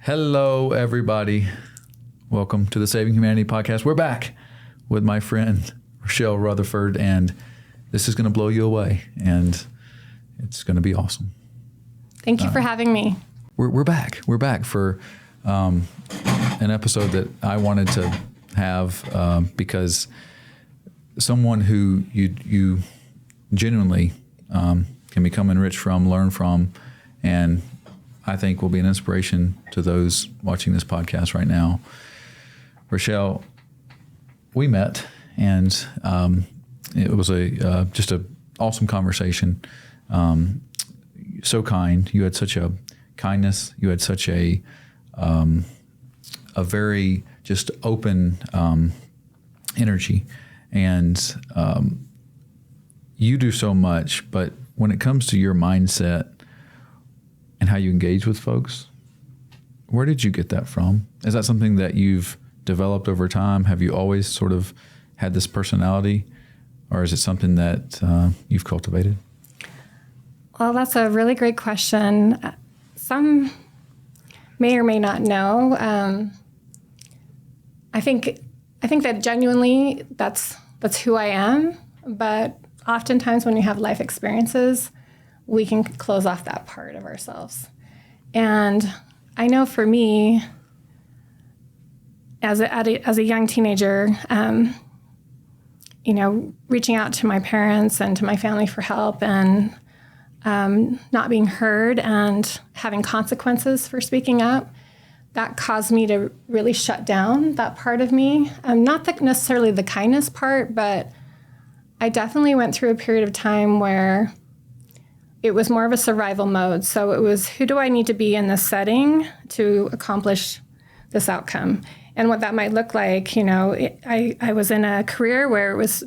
Hello, everybody. Welcome to the Saving Humanity podcast. We're back with my friend Rochelle Rutherford, and this is going to blow you away, and it's going to be awesome. Thank you for having me. We're back. We're back for an episode that I wanted to have because someone who you genuinely can become enriched from, learn from, and I think will be an inspiration to those watching this podcast right now. Rochelle, we met, and it was just a awesome conversation. So kind. You had such a kindness. You had such a very just open energy, and you do so much. But when it comes to your mindset and how you engage with folks, where did you get that from? Is that something that you've developed over time? Have you always sort of had this personality, or is it something that you've cultivated? Well, that's a really great question. Some may or may not know. I think that genuinely that's who I am. But oftentimes when we have life experiences, we can close off that part of ourselves. And I know for me, as a young teenager, reaching out to my parents and to my family for help, and not being heard and having consequences for speaking up, that caused me to really shut down that part of me. Not necessarily the kindness part, but I definitely went through a period of time where it was more of a survival mode. So it was, who do I need to be in this setting to accomplish this outcome? And what that might look like, I was in a career where it was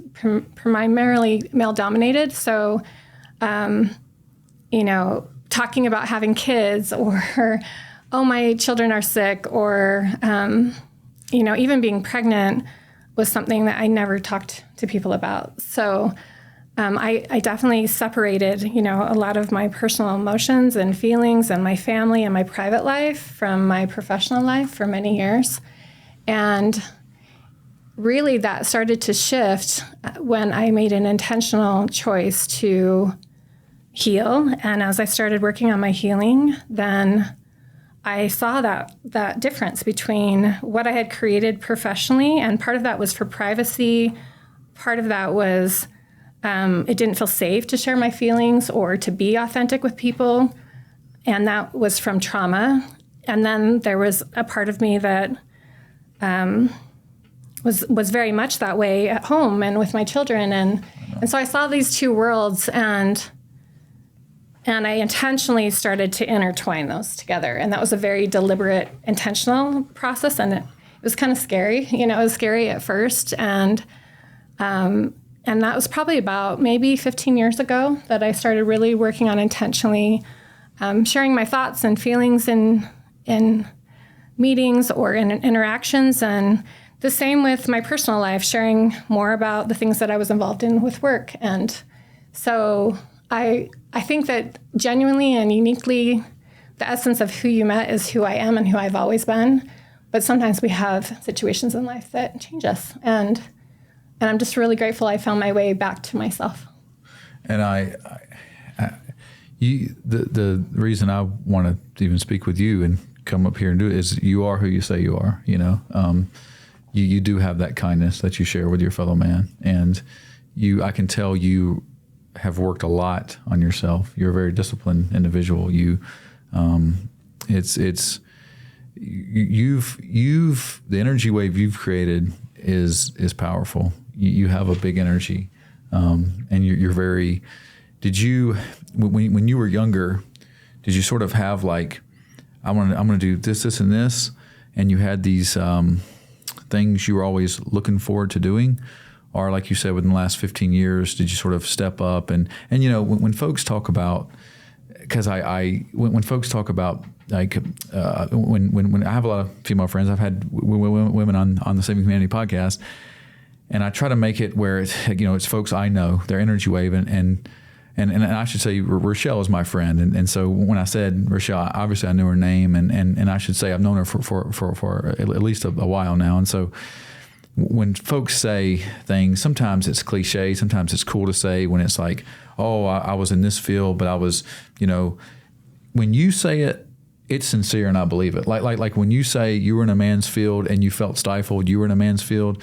primarily male-dominated. So, talking about having kids, or, oh, my children are sick, or, even being pregnant was something that I never talked to people about. So I definitely separated, a lot of my personal emotions and feelings and my family and my private life from my professional life for many years. And really that started to shift when I made an intentional choice to heal. And as I started working on my healing, then I saw that difference between what I had created professionally, and part of that was for privacy. Part of that was it didn't feel safe to share my feelings or to be authentic with people. And that was from trauma. And then there was a part of me that was very much that way at home and with my children. And so I saw these two worlds, and I intentionally started to intertwine those together. And that was a very deliberate, intentional process. And it was kind of scary. It was scary at first. And that was probably about maybe 15 years ago that I started really working on intentionally sharing my thoughts and feelings in meetings or in interactions. And the same with my personal life, sharing more about the things that I was involved in with work. And so I think that genuinely and uniquely, the essence of who you met is who I am and who I've always been. But sometimes we have situations in life that change us. And I'm just really grateful I found my way back to myself. And the reason I want to even speak with you and come up here and do it is you are who you say you are. You do have that kindness that you share with your fellow man, and I can tell you have worked a lot on yourself. You're a very disciplined individual. The energy wave you've created is powerful. You have a big energy, and you're very. Did you, when you were younger, did you sort of have like, I'm gonna do this, and this, and you had these things you were always looking forward to doing? Or like you said, within the last 15 years, did you sort of step up? And when folks talk about, because when folks talk about, like, when I have a lot of female friends, I've had women on the Saving Humanity podcast, and I try to make it where it's folks I know, their energy wave, and and I should say Rochelle is my friend. And so when I said Rochelle, obviously I knew her name, and I should say I've known her for at least a while now. And so when folks say things, sometimes it's cliche, sometimes it's cool to say when it's like, oh, I was in this field, but I was, when you say it, it's sincere and I believe it. Like when you say you were in a man's field and you felt stifled, you were in a man's field.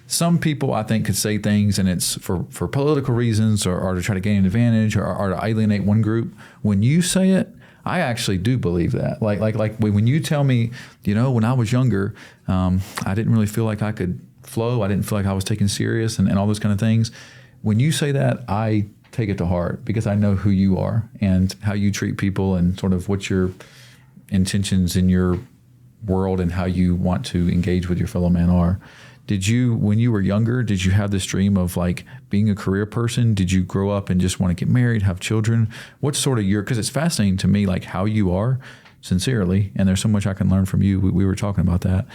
Some people, I think, could say things and it's for political reasons or to try to gain an advantage or to alienate one group. When you say it, I actually do believe that. Like when you tell me, when I was younger, I didn't really feel like I could flow. I didn't feel like I was taken serious and all those kind of things. When you say that, I take it to heart because I know who you are and how you treat people and sort of what your intentions in your world and how you want to engage with your fellow man are. Did you, when you were younger, did you have this dream of like being a career person? Did you grow up and just want to get married, have children? What's sort of because it's fascinating to me, like how you are sincerely, and there's so much I can learn from you. We were talking about that.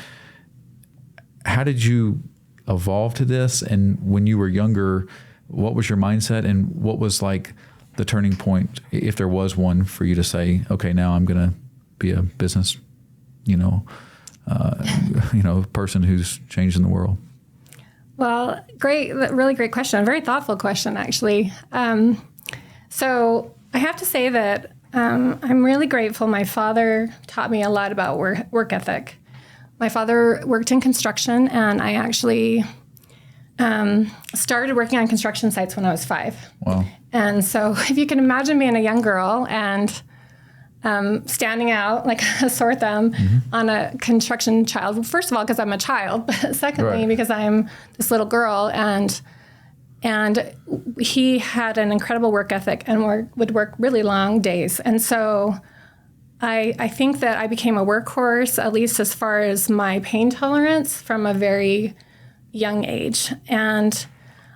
How did you evolve to this? And when you were younger, what was your mindset and what was like the turning point, if there was one, for you to say, okay, now I'm going to be a business, person who's changing the world? Well, really great question. A very thoughtful question, actually. So I have to say that I'm really grateful. My father taught me a lot about work ethic. My father worked in construction, and I actually started working on construction sites when I was 5. Wow. And so if you can imagine being a young girl and standing out like a sore thumb on a construction child. Well, first of all, because I'm a child, but secondly, because I'm this little girl, and he had an incredible work ethic and would work really long days. And so I think that I became a workhorse, at least as far as my pain tolerance, from a very young age. And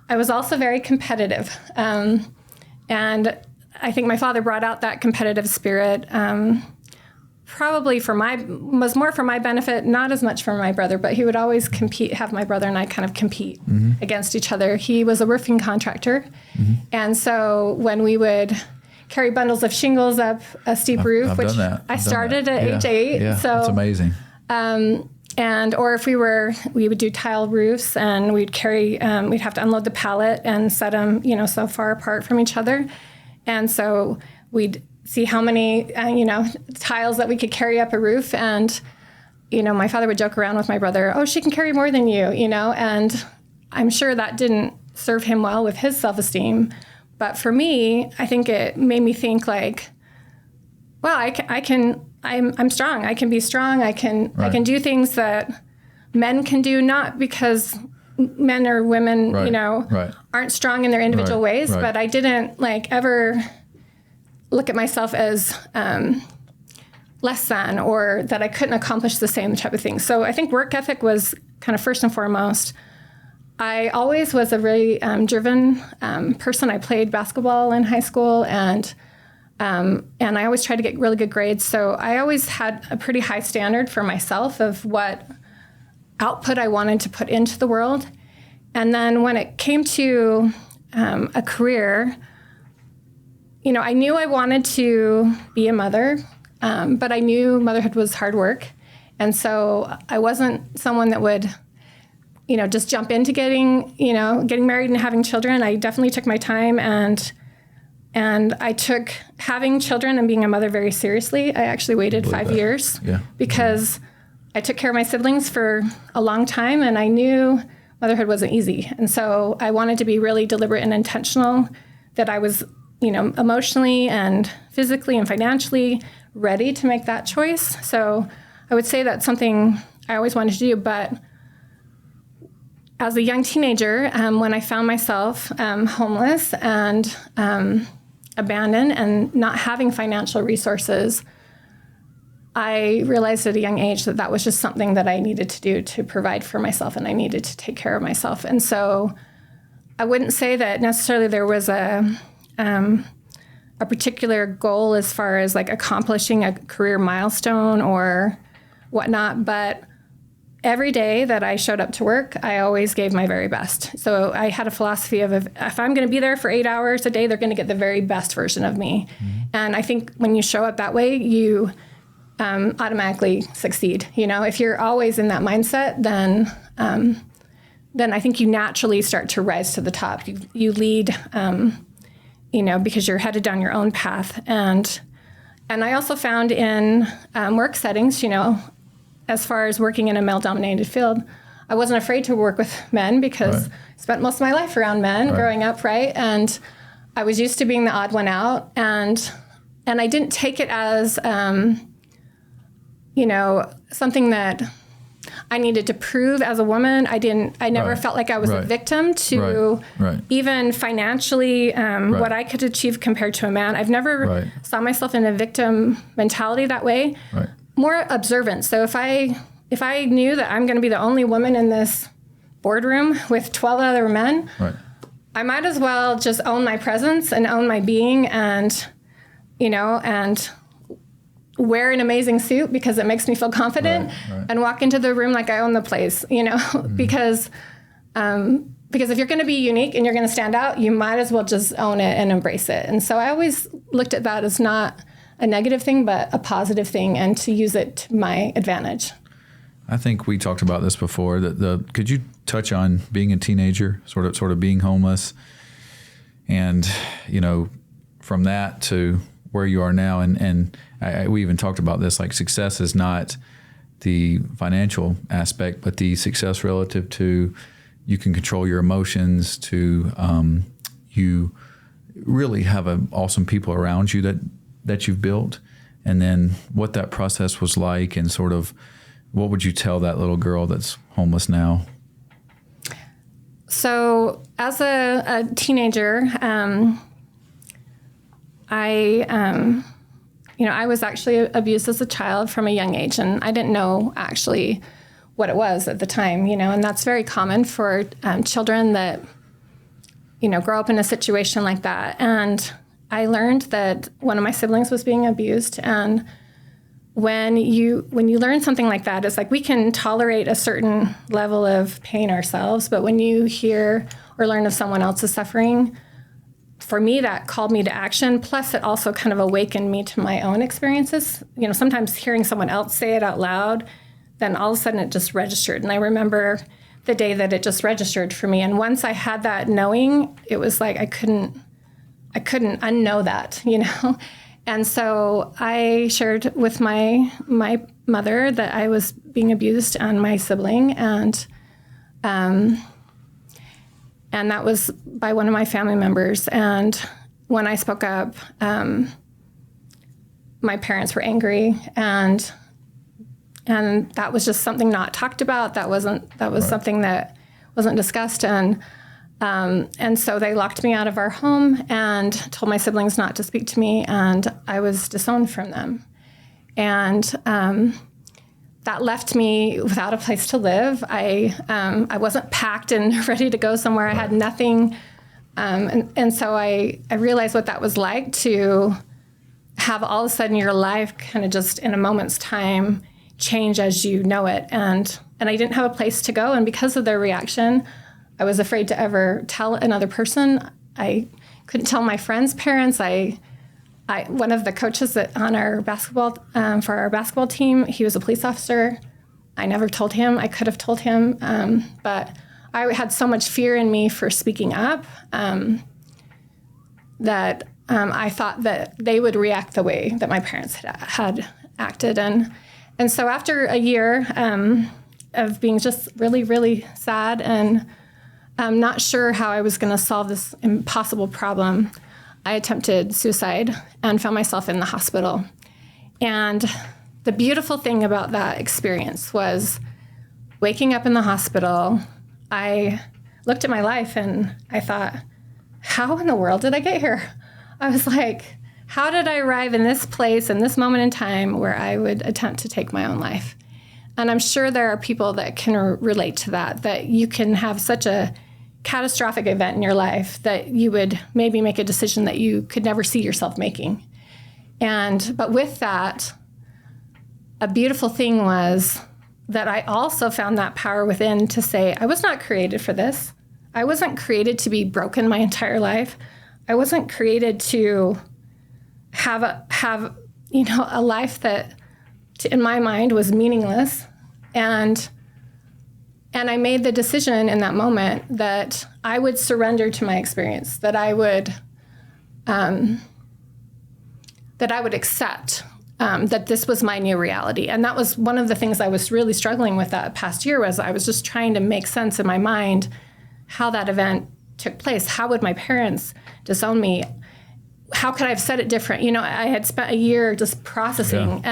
I was also very competitive. And I think my father brought out that competitive spirit, probably was more for my benefit, not as much for my brother, but he would always have my brother and I kind of compete against each other. He was a roofing contractor. And so when we would carry bundles of shingles up a steep roof, which I started at age 8. Yeah, so that's amazing. Or if we would do tile roofs and we'd carry, we'd have to unload the pallet and set them, so far apart from each other. And so we'd see how many, tiles that we could carry up a roof. And, my father would joke around with my brother, oh, she can carry more than you, and I'm sure that didn't serve him well with his self-esteem. But for me, I think it made me think like, well, I'm strong. I can be strong. I can do things that men can do, not because men or women, aren't strong in their individual ways, but I didn't ever look at myself as less than, or that I couldn't accomplish the same type of thing. So I think work ethic was kind of first and foremost. I always was a really driven person. I played basketball in high school, and I always tried to get really good grades. So I always had a pretty high standard for myself of what output I wanted to put into the world. And then when it came to a career, I knew I wanted to be a mother, but I knew motherhood was hard work. And so I wasn't someone that would, just jump into getting married and having children. I definitely took my time, and I took having children and being a mother very seriously. I actually waited 5 years because I took care of my siblings for a long time, and I knew motherhood wasn't easy. And so I wanted to be really deliberate and intentional that I was, emotionally and physically and financially ready to make that choice. So I would say that's something I always wanted to do. But as a young teenager, when I found myself homeless and abandoned and not having financial resources, I realized at a young age that was just something that I needed to do to provide for myself, and I needed to take care of myself. And so I wouldn't say that necessarily there was a particular goal as far as accomplishing a career milestone or whatnot, but every day that I showed up to work, I always gave my very best. So I had a philosophy of if I'm going to be there for 8 hours a day, they're going to get the very best version of me. And I think when you show up that way, you automatically succeed. You know, if you're always in that mindset, then I think you naturally start to rise to the top. You lead, you know, because you're headed down your own path. And I also found in work settings, you know, as far as working in a male-dominated field, I wasn't afraid to work with men because I spent most of my life around men growing up, right? And I was used to being the odd one out. And I didn't take it as, you know, something that I needed to prove as a woman. I never felt like I was a victim to even financially what I could achieve compared to a man. I've never saw myself in a victim mentality that way. More observant. So if I knew that I'm going to be the only woman in this boardroom with 12 other men, I might as well just own my presence and own my being, and you know, and wear an amazing suit because it makes me feel confident, and walk into the room like I own the place, you know, because if you're going to be unique and you're going to stand out, you might as well just own it and embrace it. And so I always looked at that as not a negative thing, but a positive thing, and to use it to my advantage. I think we talked about this before. Could you touch on being a teenager, sort of being homeless, and you know, from that to where you are now, and we even talked about this. Like, success is not the financial aspect, but the success relative to you can control your emotions. To you really have awesome people around you that you've built, and then what that process was like, and sort of what would you tell that little girl that's homeless now? So as a teenager, I was actually abused as a child from a young age, and I didn't know actually what it was at the time, you know, and that's very common for children that, you know, grow up in a situation like that. And I learned that one of my siblings was being abused. And when you learn something like that, it's like we can tolerate a certain level of pain ourselves, but when you hear or learn of someone else's suffering, for me, that called me to action. Plus, it also kind of awakened me to my own experiences. You know, sometimes hearing someone else say it out loud, then all of a sudden it just registered. And I remember the day that it just registered for me. And once I had that knowing, it was like I couldn't unknow that, you know? And so I shared with my mother that I was being abused and my sibling, and that was by one of my family members. And when I spoke up, my parents were angry, and that was just something not talked about. That was something that wasn't discussed. And so they locked me out of our home and told my siblings not to speak to me, and I was disowned from them. And that left me without a place to live. I wasn't packed and ready to go somewhere. I had nothing. And so I realized what that was like, to have all of a sudden your life kind of just in a moment's time change as you know it. And I didn't have a place to go. And because of their reaction, I was afraid to ever tell another person. I couldn't tell my friends' parents. One of the coaches on our basketball, for our basketball team, he was a police officer. I never told him. I could have told him, but I had so much fear in me for speaking up that I thought that they would react the way that my parents had acted. And so after a year of being just really, really sad and not sure how I was going to solve this impossible problem, I attempted suicide and found myself in the hospital. And the beautiful thing about that experience was waking up in the hospital, I looked at my life and I thought, how in the world did I get here? I was like, how did I arrive in this place, in this moment in time where I would attempt to take my own life? And I'm sure there are people that can relate to that you can have such a catastrophic event in your life that you would maybe make a decision that you could never see yourself making. But with that, a beautiful thing was that I also found that power within to say, I was not created for this. I wasn't created to be broken my entire life. I wasn't created to have a life that in my mind was meaningless. And I made the decision in that moment that I would surrender to my experience, that I would accept that this was my new reality. And that was one of the things I was really struggling with that past year, was I was just trying to make sense in my mind how that event took place. How would my parents disown me? How could I have said it different? I had spent a year just processing.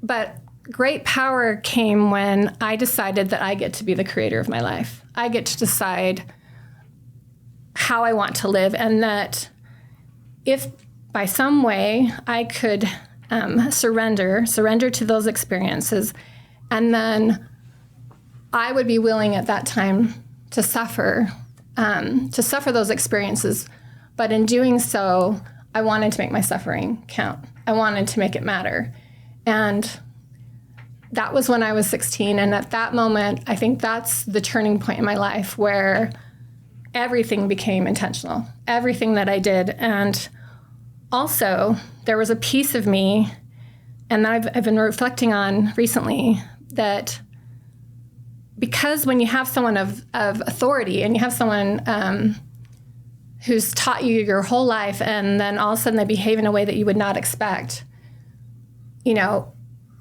But great power came when I decided that I get to be the creator of my life. I get to decide how I want to live, and that if by some way I could surrender to those experiences, and then I would be willing at that time to suffer those experiences. But in doing so, I wanted to make my suffering count. I wanted to make it matter. And that was when I was 16. And at that moment, I think that's the turning point in my life where everything became intentional, everything that I did. And also, there was a piece of me, and I've been reflecting on recently, that because when you have someone of authority and you have someone who's taught you your whole life, and then all of a sudden they behave in a way that you would not expect,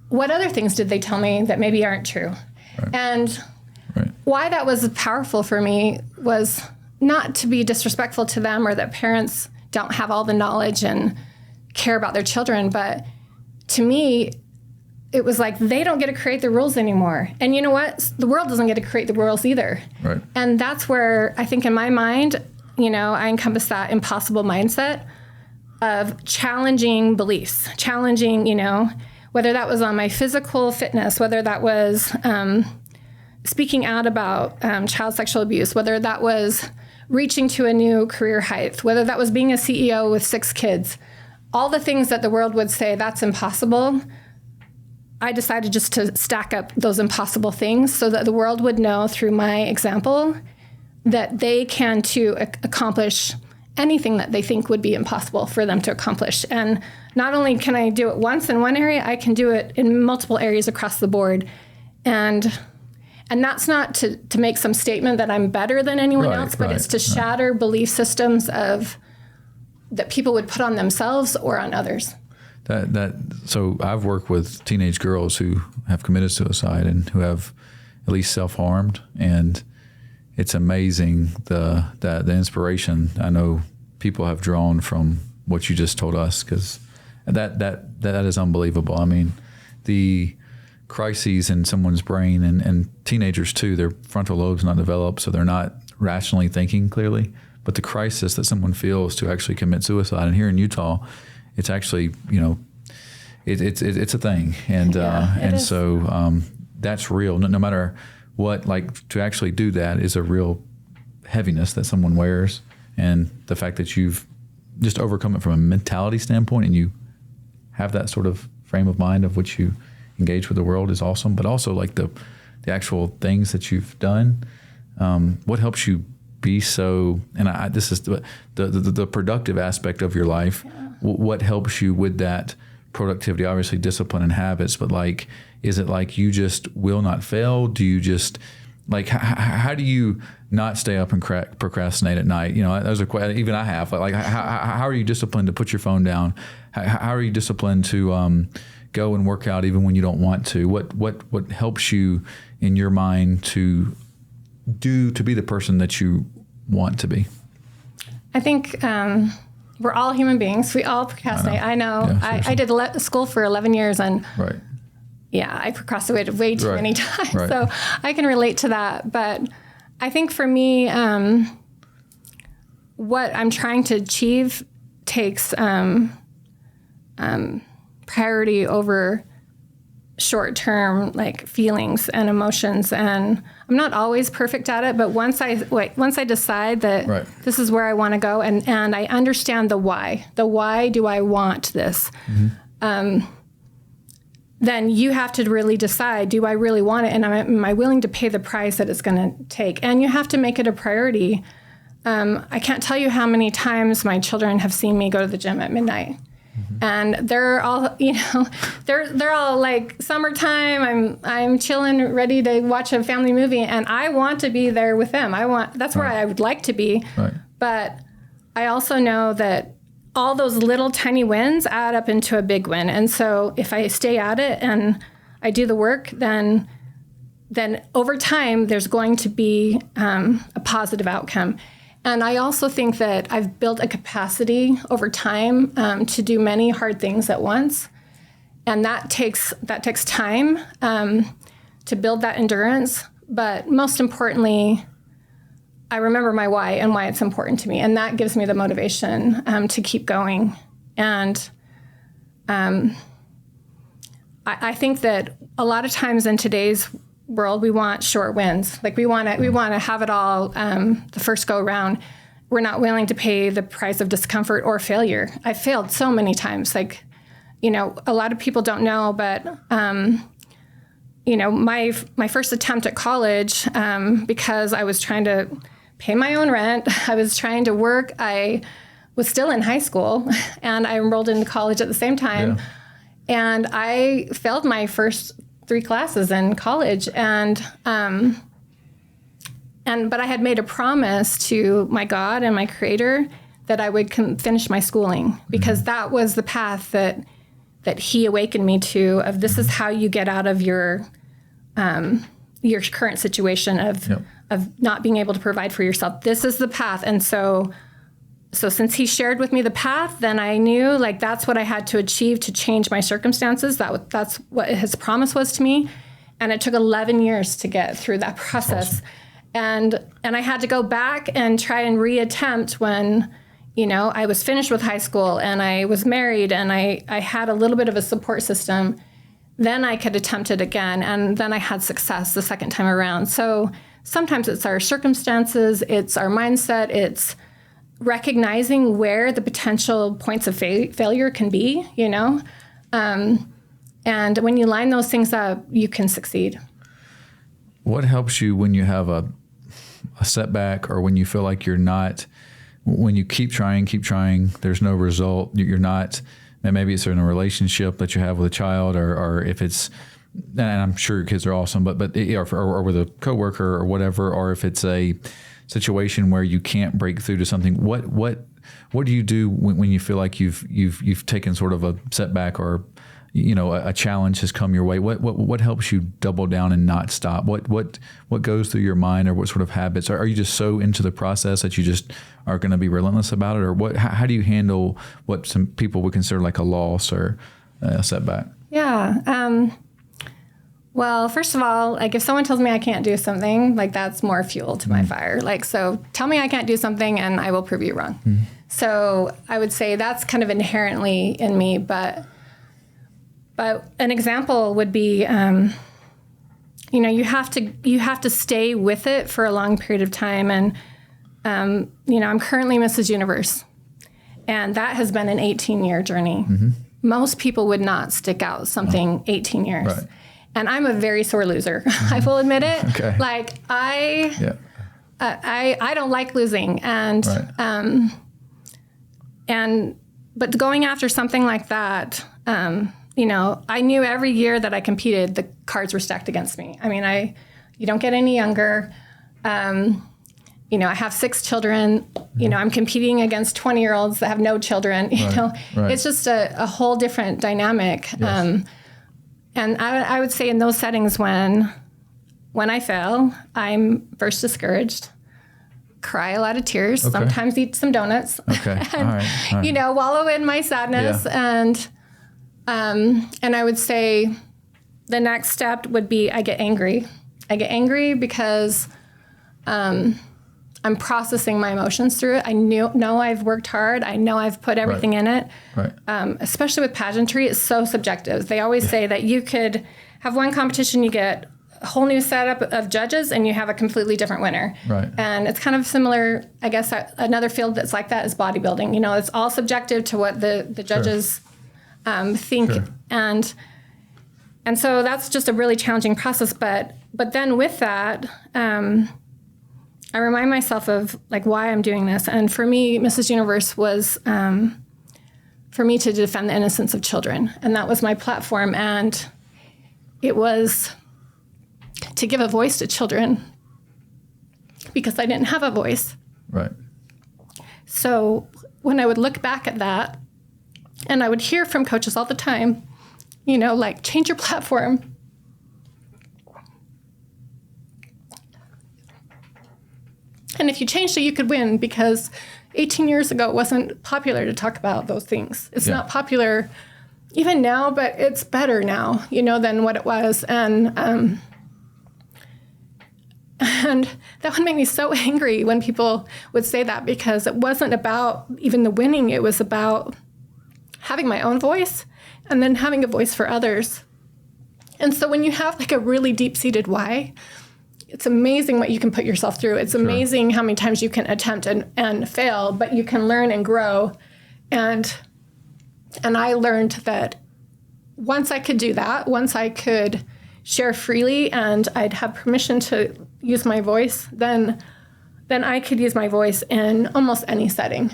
what other things did they tell me that maybe aren't true? Right. And why that was powerful for me was not to be disrespectful to them, or that parents don't have all the knowledge and care about their children, but to me, it was like, they don't get to create the rules anymore. And you know what? The world doesn't get to create the rules either. Right. And that's where I think in my mind, I encompass that impossible mindset of challenging beliefs, challenging, whether that was on my physical fitness, whether that was speaking out about child sexual abuse, whether that was reaching to a new career height, whether that was being a CEO with 6 kids, all the things that the world would say that's impossible. I decided just to stack up those impossible things so that the world would know through my example that they can too accomplish anything that they think would be impossible for them to accomplish. And not only can I do it once in one area, I can do it in multiple areas across the board. And that's not to make some statement that I'm better than anyone else, but it's to shatter belief systems that people would put on themselves or on others. So I've worked with teenage girls who have committed suicide and who have at least self-harmed, and it's amazing the inspiration I know people have drawn from what you just told us, because that is unbelievable. I mean, the crises in someone's brain, and teenagers too, their frontal lobe's not developed, so they're not rationally thinking clearly. But the crisis that someone feels to actually commit suicide, and here in Utah, it's actually, it's a thing, and so that's real. No matter what, like, to actually do that is a real heaviness that someone wears, and the fact that you've just overcome it from a mentality standpoint, and you have that sort of frame of mind of which you engage with the world is awesome. But also, like, the actual things that you've done, what helps you be so, and this is the productive aspect of your life. Yeah. What helps you with that productivity? Obviously discipline and habits, but like, is it like you just will not fail? Do you just, like, how do you not stay up and procrastinate at night? Those are even I have, like, how are you disciplined to put your phone down? How are you disciplined to go and work out even when you don't want to? What helps you in your mind to be the person that you want to be? I think we're all human beings. We all procrastinate. I know. Yeah, I did school for 11 years, and I procrastinated way too many times. Right. So I can relate to that. But I think for me, what I'm trying to achieve takes priority over short-term, like, feelings and emotions. And I'm not always perfect at it, but once I decide that this is where I want to go, and I understand the why do I want this, then you have to really decide, do I really want it? And am I willing to pay the price that it's going to take? And you have to make it a priority. I can't tell you how many times my children have seen me go to the gym at midnight. And they're all, they're all like summertime. I'm chilling, ready to watch a family movie, and I want to be there with them. That's where I would like to be. Right. But I also know that all those little tiny wins add up into a big win. And so if I stay at it and I do the work, then over time there's going to be a positive outcome. And I also think that I've built a capacity over time to do many hard things at once, and that takes time to build that endurance. But most importantly, I remember my why and why it's important to me, and that gives me the motivation to keep going. And I think that a lot of times in today's world, we want short wins. Like we want to have it all the first go around. We're not willing to pay the price of discomfort or failure. I've failed so many times. Like, a lot of people don't know, but my first attempt at college, because I was trying to pay my own rent, I was trying to work. I was still in high school, and I enrolled into college at the same time. Yeah. And I failed my first 3 classes in college, but I had made a promise to my God and my Creator that I would finish my schooling, because that was the path that He awakened me to. Of this is how you get out of your current situation of not being able to provide for yourself. This is the path, and so since He shared with me the path, then I knew like that's what I had to achieve to change my circumstances. That's what His promise was to me. And it took 11 years to get through that process. Awesome. And I had to go back and try and reattempt when, I was finished with high school and I was married and I had a little bit of a support system. Then I could attempt it again. And then I had success the second time around. So sometimes it's our circumstances, it's our mindset, it's recognizing where the potential points of failure can be, and when you line those things up, you can succeed. What helps you when you have a setback, or when you feel like you're not, when you keep trying, there's no result, you're not, and maybe it's in a relationship that you have with a child, or if it's, and I'm sure your kids are awesome, but or with a coworker or whatever, or if it's a situation where you can't break through to something, what do you do when you feel like you've taken sort of a setback, or a challenge has come your way? What helps you double down and not stop? What goes through your mind, or what sort of habits? Are you just so into the process that you just are going to be relentless about it, or how do you handle what some people would consider like a loss or a setback? Yeah. Well, first of all, like if someone tells me I can't do something, like that's more fuel to my fire. Like, so tell me I can't do something and I will prove you wrong. Mm-hmm. So I would say that's kind of inherently in me. But an example would be, you have to stay with it for a long period of time. And, I'm currently Mrs. Universe, and that has been an 18-year journey. Mm-hmm. Most people would not stick out something 18 years. Right. And I'm a very sore loser. I will admit it. Okay. Like I don't like losing, and right. But going after something like that, I knew every year that I competed, the cards were stacked against me. I mean, you don't get any younger. I have 6 children. I'm competing against 20-year-olds that have no children. Right. It's just a whole different dynamic. Yes. And I would say in those settings when I fail, I'm first discouraged, cry a lot of tears, okay. Sometimes eat some donuts, okay. And, all right. Wallow in my sadness. Yeah. And I would say the next step would be I get angry. I get angry because I'm processing my emotions through it. I know I've worked hard. I know I've put everything in it. Right. Especially with pageantry, it's so subjective. They always say that you could have one competition, you get a whole new setup of judges, and you have a completely different winner. Right. And it's kind of similar, I guess, another field that's like that is bodybuilding. It's all subjective to what the judges think. Sure. And so that's just a really challenging process. But then with that, I remind myself of like why I'm doing this. And for me, Mrs. Universe was for me to defend the innocence of children. And that was my platform. And it was to give a voice to children because I didn't have a voice. Right. So when I would look back at that, and I would hear from coaches all the time, you know, like, change your platform. And if you changed it, you could win, because 18 years ago, it wasn't popular to talk about those things. It's not popular even now, but it's better now, you know, than what it was. And that would make me so angry when people would say that, because it wasn't about even the winning. It was about having my own voice and then having a voice for others. And so when you have like a really deep-seated why, it's amazing what you can put yourself through. It's amazing how many times you can attempt and fail, but you can learn and grow. And I learned that once I could do that, once I could share freely and I'd have permission to use my voice, then I could use my voice in almost any setting.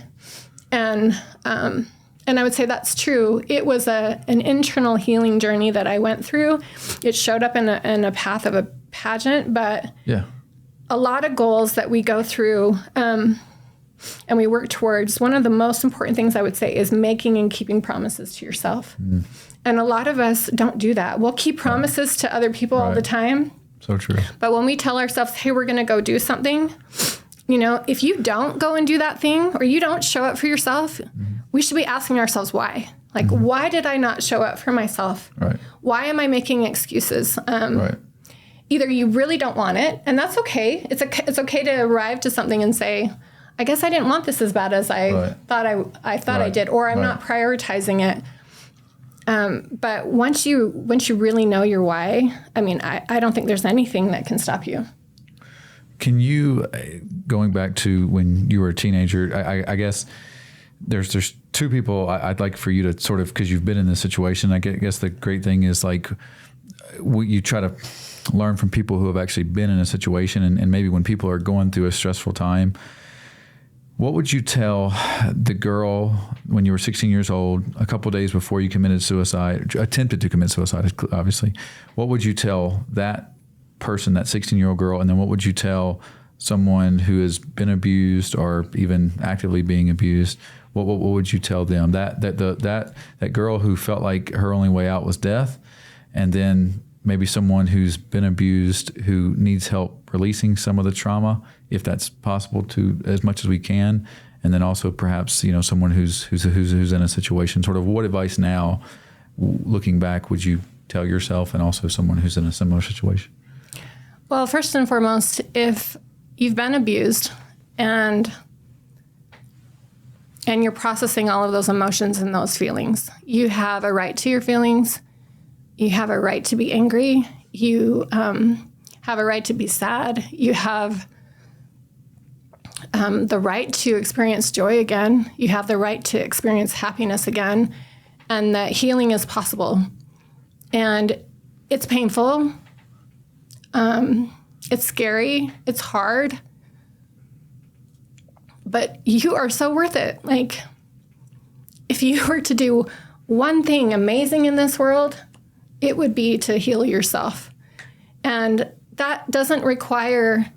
And I would say that's true. It was an internal healing journey that I went through. It showed up in a path of a pageant, but a lot of goals that we go through and we work towards, one of the most important things I would say is making and keeping promises to yourself. And a lot of us don't do that. We'll keep promises to other people all the time. So true. But when we tell ourselves, hey, we're going to go do something, you know, if you don't go and do that thing, or you don't show up for yourself, we should be asking ourselves why. Like, why did I not show up for myself? Right. Why am I making excuses? Either you really don't want it, and that's okay. It's okay to arrive to something and say, I guess I didn't want this as bad as I thought I did, or I'm not prioritizing it. But once you really know your why, I mean, I don't think there's anything that can stop you. Can you, going back to when you were a teenager, I guess there's two people I'd like for you to sort of, because you've been in this situation, I guess the great thing is like you try to learn from people who have actually been in a situation, and maybe when people are going through a stressful time, what would you tell the girl when you were 16 years old, a couple of days before you committed suicide, attempted to commit suicide, obviously? What would you tell that person, that 16-year-old girl, and then what would you tell someone who has been abused or even actively being abused? What would you tell them? That girl who felt like her only way out was death, and then maybe someone who's been abused who needs help releasing some of the trauma, if that's possible, to as much as we can, and then also perhaps, you know, someone who's in a situation. Sort of, what advice now, looking back, would you tell yourself and also someone who's in a similar situation? Well, first and foremost, if you've been abused and you're processing all of those emotions and those feelings, you have a right to your feelings. You have a right to be angry. You have a right to be sad. You have the right to experience joy again. You have the right to experience happiness again, and that healing is possible. And it's painful. It's scary. It's hard. But you are so worth it. Like, if you were to do one thing amazing in this world, it would be to heal yourself. And that doesn't require,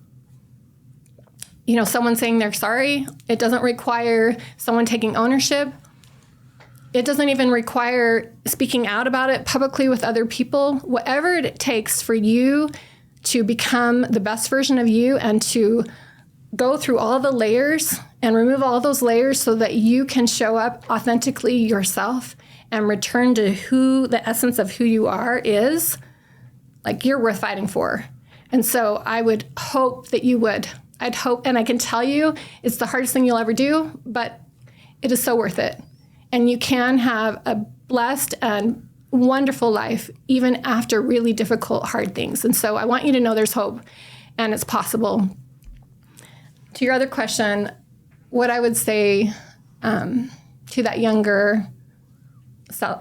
you know, someone saying they're sorry. It doesn't require someone taking ownership. It doesn't even require speaking out about it publicly with other people. Whatever it takes for you to become the best version of you and to go through all the layers and remove all those layers so that you can show up authentically yourself and return to who the essence of who you are is, like, you're worth fighting for. And so I would hope that you would. I'd hope, and I can tell you, it's the hardest thing you'll ever do, but it is so worth it. And you can have a blessed and wonderful life even after really difficult, hard things. And so I want you to know there's hope and it's possible. To your other question, what I would say to that younger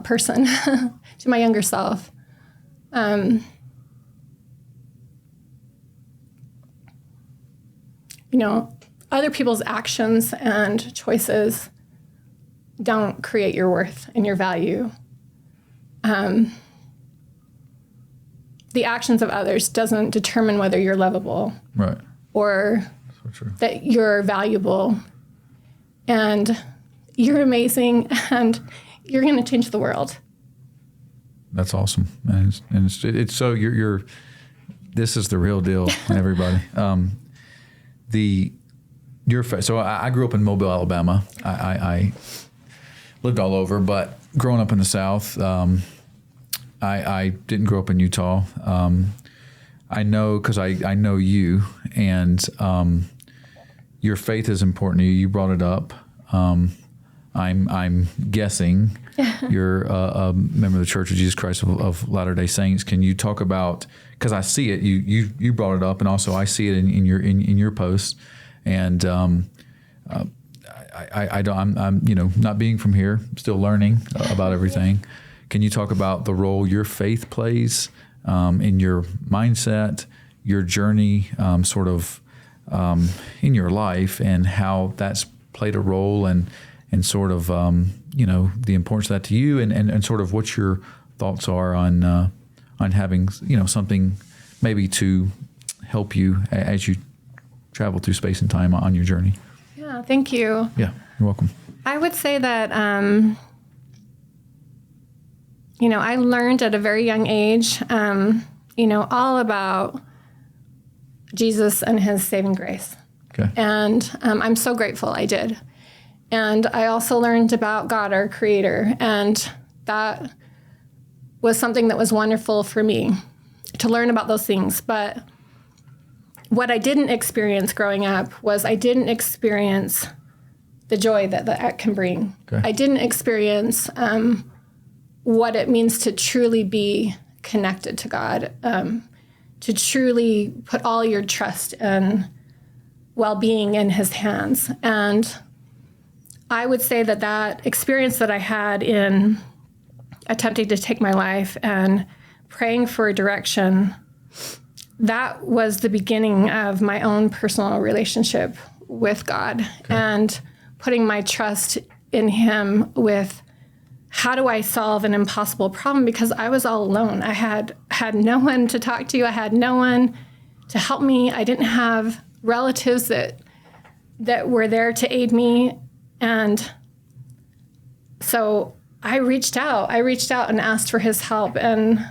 person, to my younger self, Other people's actions and choices don't create your worth and your value. The actions of others doesn't determine whether you're lovable, Right. or So true. that you're valuable, and you're amazing, and you're going to change the world. That's awesome. And it's so you're this is the real deal, everybody. So I grew up in Mobile, Alabama. I lived all over, but growing up in the South, I didn't grow up in Utah. I know because I know you, and your faith is important to you. You brought it up. I'm guessing you're a member of the Church of Jesus Christ of Latter-day Saints. Can you talk about, because I see it, you brought it up, and also I see it in your posts, and I'm not being from here, still learning about everything. Can you talk about the role your faith plays in your mindset, your journey, in your life, and how that's played a role, and sort of the importance of that to you, and sort of what your thoughts are on having something maybe to help you as you travel through space and time on your journey. Yeah, thank you. Yeah, you're welcome. I would say that I learned at a very young age, all about Jesus and his saving grace. Okay. And I'm so grateful I did. And I also learned about God, our creator. And that was something that was wonderful for me to learn about those things. But what I didn't experience growing up was I didn't experience the joy that can bring. Okay. I didn't experience what it means to truly be connected to God, to truly put all your trust and well-being in his hands. And I would say that experience that I had in attempting to take my life and praying for direction, that was the beginning of my own personal relationship with God. Okay. And putting my trust in him with, how do I solve an impossible problem? Because I was all alone. I had no one to talk to. I had no one to help me. I didn't have relatives that were there to aid me. And so I reached out and asked for his help. And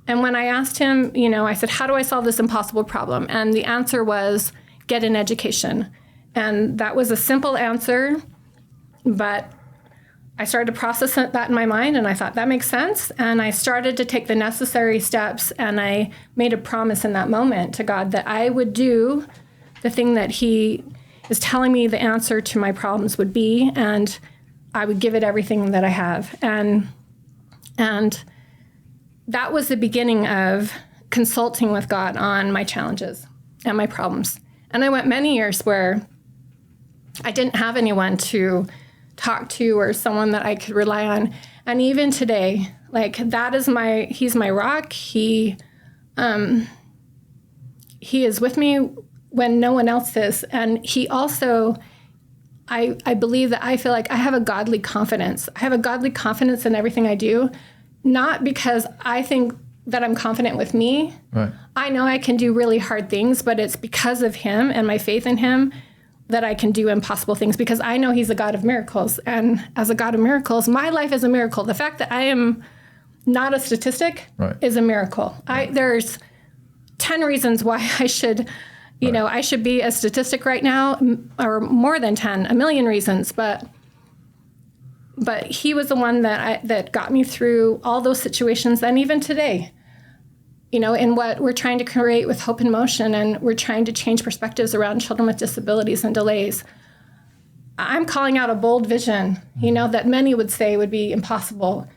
when I asked him, I said, how do I solve this impossible problem? And the answer was, get an education. And that was a simple answer, but I started to process that in my mind, and I thought, that makes sense. And I started to take the necessary steps, and I made a promise in that moment to God that I would do the thing that he is telling me the answer to my problems would be, and I would give it everything that I have. And that was the beginning of consulting with God on my challenges and my problems. And I went many years where I didn't have anyone to talk to or someone that I could rely on. And even today, he's my rock. He is with me when no one else is. And he also, I believe that I feel like I have a godly confidence. I have a godly confidence in everything I do, not because I think that I'm confident with me. Right. I know I can do really hard things, but it's because of him and my faith in him that I can do impossible things, because I know he's a God of miracles. And as a God of miracles, my life is a miracle. The fact that I am not a statistic is a miracle. Right. There's 10 reasons why I should, I should be a statistic right now, or more than 10, a million reasons. But he was the one that got me through all those situations, and even today. In what we're trying to create with Hope in Motion, and we're trying to change perspectives around children with disabilities and delays. I'm calling out a bold vision, that many would say would be impossible.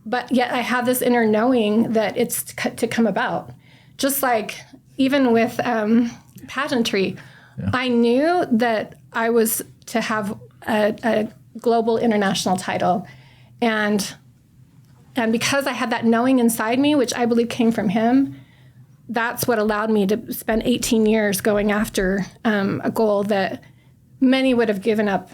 But yet I have this inner knowing that it's to come about. Just like even with pageantry, I knew that I was to have a global international title. And And because I had that knowing inside me, which I believe came from him, that's what allowed me to spend 18 years going after a goal that many would have given up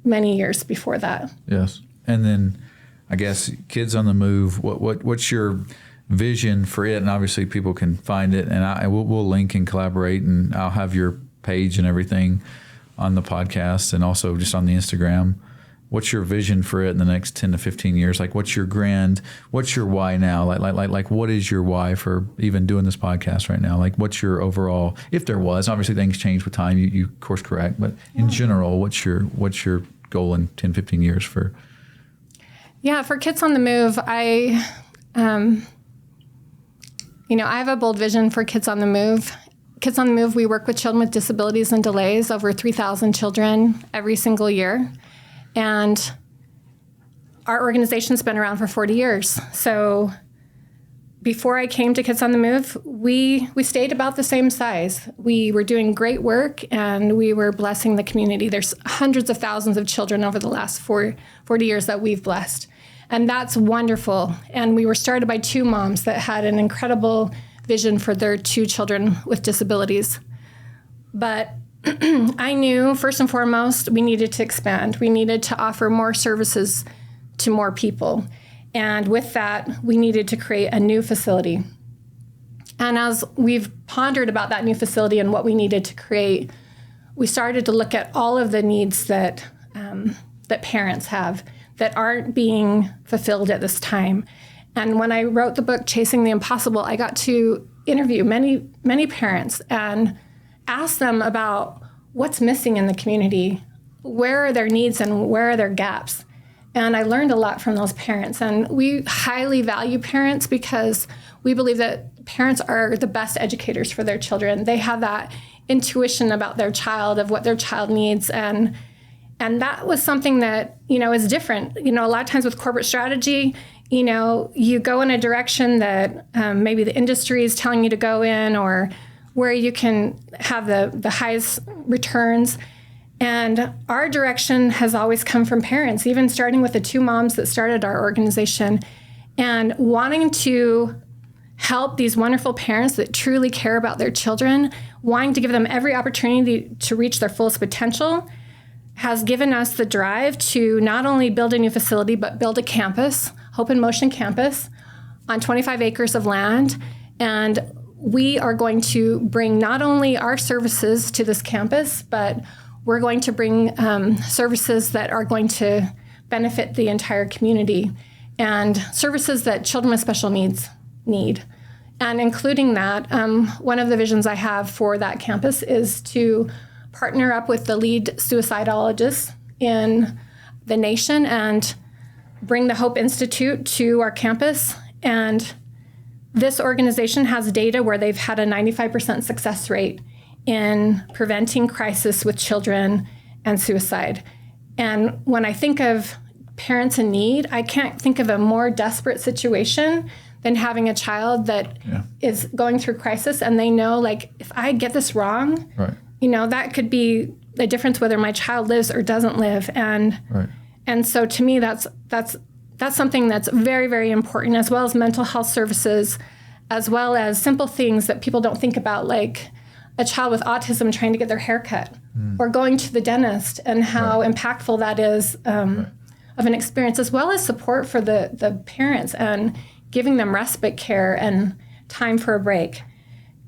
many years before that. Yes. And then I guess Kids on the Move, what's your vision for it? And obviously people can find it, and we'll link and collaborate, and I'll have your page and everything on the podcast and also just on the Instagram. What's your vision for it in the next 10 to 15 years? Like, what's your why now? Like, what is your why for even doing this podcast right now? Like, what's your overall, if there was, obviously things change with time, you course correct, but in general, what's your goal in 10, 15 years for? Yeah, for Kids on the Move, I have a bold vision for Kids on the Move. Kids on the Move, we work with children with disabilities and delays, over 3,000 children every single year. And our organization's been around for 40 years. So before I came to Kids on the Move, we stayed about the same size. We were doing great work, and we were blessing the community. There's hundreds of thousands of children over the last 40 years that we've blessed. And that's wonderful. And we were started by 2 moms that had an incredible vision for their 2 children with disabilities. But I knew, first and foremost, we needed to expand. We needed to offer more services to more people. And with that, we needed to create a new facility. And as we've pondered about that new facility and what we needed to create, we started to look at all of the needs that parents have that aren't being fulfilled at this time. And when I wrote the book, Chasing the Impossible, I got to interview many parents and ask them about what's missing in the community, where are their needs and where are their gaps. And I learned a lot from those parents. And we highly value parents because we believe that parents are the best educators for their children. They have that intuition about their child, of what their child needs. And that was something that, is different. A lot of times with corporate strategy, you go in a direction that maybe the industry is telling you to go in, or where you can have the highest returns. And our direction has always come from parents, even starting with the 2 moms that started our organization, and wanting to help these wonderful parents that truly care about their children, wanting to give them every opportunity to reach their fullest potential, has given us the drive to not only build a new facility, but build a campus, Hope in Motion campus, on 25 acres of land. And we are going to bring not only our services to this campus, but we're going to bring services that are going to benefit the entire community, and services that children with special needs need. And including that, one of the visions I have for that campus is to partner up with the lead suicidologists in the nation and bring the Hope Institute to our campus. And this organization has data where they've had a 95% success rate in preventing crisis with children and suicide. And when I think of parents in need, I can't think of a more desperate situation than having a child that is going through crisis, and they know, like, if I get this wrong, right, that could be the difference whether my child lives or doesn't live. And and so to me, that's something that's very, very important, as well as mental health services, as well as simple things that people don't think about, like a child with autism trying to get their hair cut, or going to the dentist, and how impactful that is of an experience, as well as support for the parents and giving them respite care and time for a break.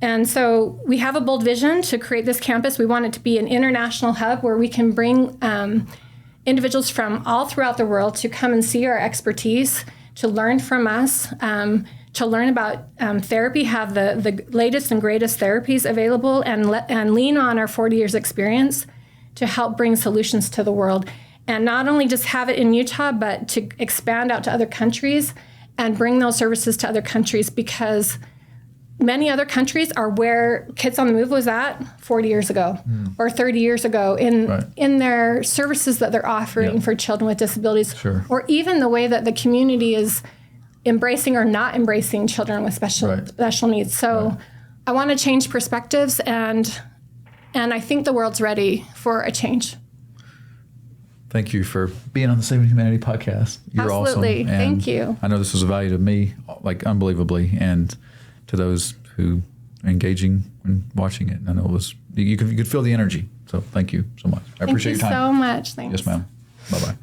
And so we have a bold vision to create this campus. We want it to be an international hub where we can bring individuals from all throughout the world to come and see our expertise, to learn from us, to learn about therapy, have the latest and greatest therapies available, and lean on our 40 years experience to help bring solutions to the world. And not only just have it in Utah, but to expand out to other countries and bring those services to other countries, because many other countries are where Kids on the Move was at 40 years ago or 30 years ago in their services that they're offering for children with disabilities, or even the way that the community is embracing or not embracing children with special needs. So I want to change perspectives, and I think the world's ready for a change. thank you for being on the Saving Humanity podcast. You're Absolutely. awesome. Thank you. I know this was a value to me, like unbelievably, and to those who are engaging and watching it. I know it was, you could feel the energy. So thank you so much. I appreciate your Thank you time. so much. Thanks. Yes, ma'am. Bye-bye.